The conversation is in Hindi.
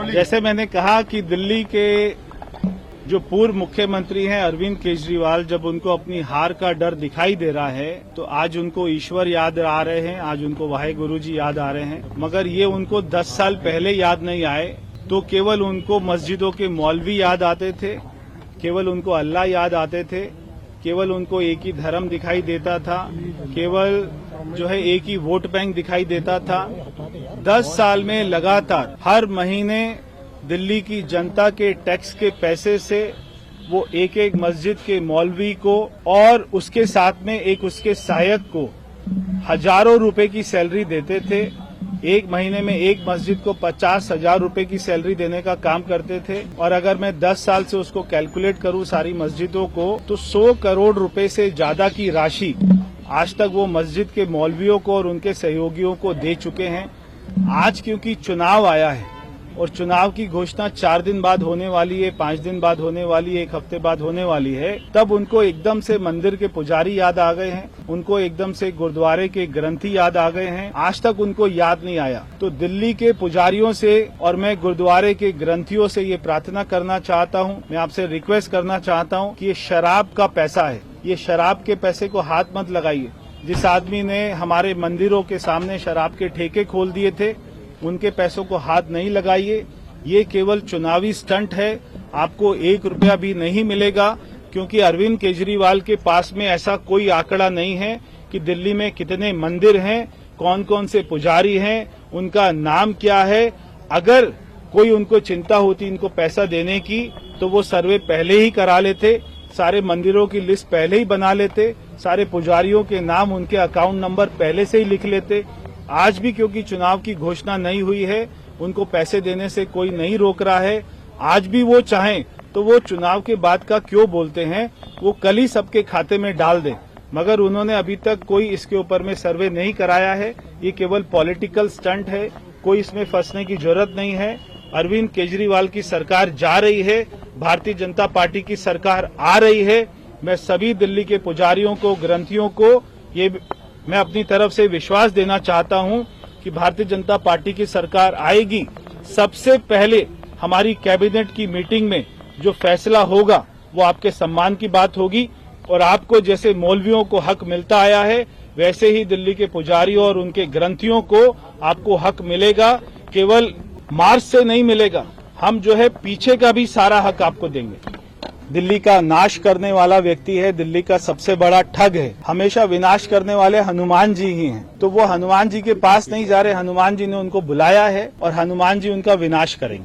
जैसे मैंने कहा कि दिल्ली के जो पूर्व मुख्यमंत्री हैं अरविंद केजरीवाल, जब उनको अपनी हार का डर दिखाई दे रहा है तो आज उनको ईश्वर याद आ रहे हैं, आज उनको वाहेगुरु जी याद आ रहे हैं। मगर ये उनको 10 साल पहले याद नहीं आए तो केवल उनको मस्जिदों के मौलवी याद आते थे, केवल उनको अल्लाह याद आते थे, केवल उनको एक ही धर्म दिखाई देता था, केवल जो है एक ही वोट बैंक दिखाई देता था। 10 साल में लगातार हर महीने दिल्ली की जनता के टैक्स के पैसे से वो एक एक मस्जिद के मौलवी को और उसके साथ में एक उसके सहायक को हजारों रुपए की सैलरी देते थे। एक महीने में एक मस्जिद को 50,000 रुपए की सैलरी देने का काम करते थे। और अगर मैं 10 साल से उसको कैलकुलेट करूं सारी मस्जिदों को तो 100 करोड़ रुपए से ज्यादा की राशि आज तक वो मस्जिद के मौलवियों को और उनके सहयोगियों को दे चुके हैं। आज क्योंकि चुनाव आया है और चुनाव की घोषणा 4 दिन बाद होने वाली है, 5 दिन बाद होने वाली है, 1 हफ्ते बाद होने वाली है, तब उनको एकदम से मंदिर के पुजारी याद आ गए हैं, उनको एकदम से गुरुद्वारे के ग्रंथी याद आ गए हैं। आज तक उनको याद नहीं आया। तो दिल्ली के पुजारियों से और मैं गुरुद्वारे के ग्रंथियों से ये प्रार्थना करना चाहता हूँ, मैं आपसे रिक्वेस्ट करना चाहता हूँ कि ये शराब का पैसा है, ये शराब के पैसे को हाथ मत लगाइए। जिस आदमी ने हमारे मंदिरों के सामने शराब के ठेके खोल दिए थे उनके पैसों को हाथ नहीं लगाइए। ये केवल चुनावी स्टंट है, आपको 1 रुपया भी नहीं मिलेगा, क्योंकि अरविंद केजरीवाल के पास में ऐसा कोई आंकड़ा नहीं है कि दिल्ली में कितने मंदिर हैं, कौन कौन से पुजारी हैं, उनका नाम क्या है। अगर कोई उनको चिंता होती इनको पैसा देने की तो वो सर्वे पहले ही करा लेते, सारे मंदिरों की लिस्ट पहले ही बना लेते, सारे पुजारियों के नाम, उनके अकाउंट नंबर पहले से ही लिख लेते। आज भी क्योंकि चुनाव की घोषणा नहीं हुई है, उनको पैसे देने से कोई नहीं रोक रहा है। आज भी वो चाहें तो वो चुनाव के बाद का क्यों बोलते हैं, वो कल ही सबके खाते में डाल दें। मगर उन्होंने अभी तक कोई इसके ऊपर में सर्वे नहीं कराया है। ये केवल पॉलिटिकल स्टंट है, कोई इसमें फंसने की जरूरत नहीं है। अरविंद केजरीवाल की सरकार जा रही है, भारतीय जनता पार्टी की सरकार आ रही है। मैं सभी दिल्ली के पुजारियों को, ग्रंथियों को ये मैं अपनी तरफ से विश्वास देना चाहता हूं कि भारतीय जनता पार्टी की सरकार आएगी। सबसे पहले हमारी कैबिनेट की मीटिंग में जो फैसला होगा वो आपके सम्मान की बात होगी और आपको जैसे मौलवियों को हक मिलता आया है वैसे ही दिल्ली के पुजारियों और उनके ग्रंथियों को आपको हक मिलेगा। केवल मार्च से नहीं मिलेगा, हम जो है पीछे का भी सारा हक आपको देंगे। दिल्ली का नाश करने वाला व्यक्ति है, दिल्ली का सबसे बड़ा ठग है। हमेशा विनाश करने वाले हनुमान जी ही हैं, तो वो हनुमान जी के पास नहीं जा रहे, हनुमान जी ने उनको बुलाया है और हनुमान जी उनका विनाश करेंगे।